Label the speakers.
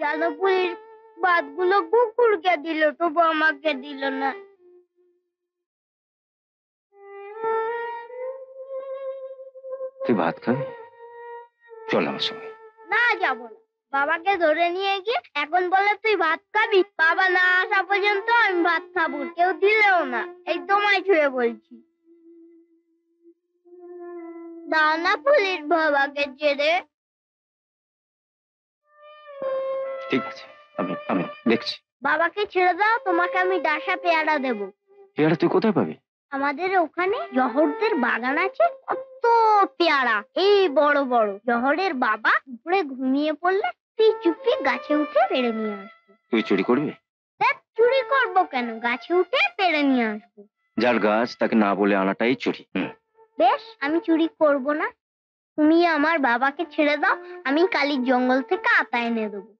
Speaker 1: জানপুরির ভাতগুলো কুকুরকে দিল, তবু আমাকে দিল না।
Speaker 2: তুই ভাত খাবি? চল আমার সঙ্গে।
Speaker 1: না, যাবো না। বাবাকে ধরে নিয়ে গিয়ে এখন বলে তুই ভাত খাবি। বাবা না আসা পর্যন্ত আমি ভাত খাবো, কেউ দিলেও না। এই তোমায় ছুঁয়ে বলছি। দাও না পুলির বাবাকে ছেড়ে।
Speaker 2: ঠিক আছে, আমি আমি দেখছি।
Speaker 1: বাবাকে ছেড়ে দাও, তোমাকে আমি ডাসা পেয়ারা দেবো।
Speaker 2: পেয়ারা তুই কোথায় পাবি?
Speaker 1: আমাদের ওখানে জহরদের বাগান আছে, কত পেয়ারা, এই বড় বড়। জহরের বাবা উপরে ঘুমিয়ে পড়লে তুই চুপি গাছে উঠে পেড়ে নিয়ে আসবো।
Speaker 2: তুই চুরি করবি?
Speaker 1: চুরি করবো কেন, গাছে উঠে পেড়ে নিয়ে আসবো।
Speaker 2: যার গাছ তাকে না বলে আনাটাই চুরি।
Speaker 1: বেশ, আমি চুরি করব না। তুমি আমার বাবাকে ছেড়ে দাও, আমি কালির জঙ্গল থেকে আতা এনে দেবো।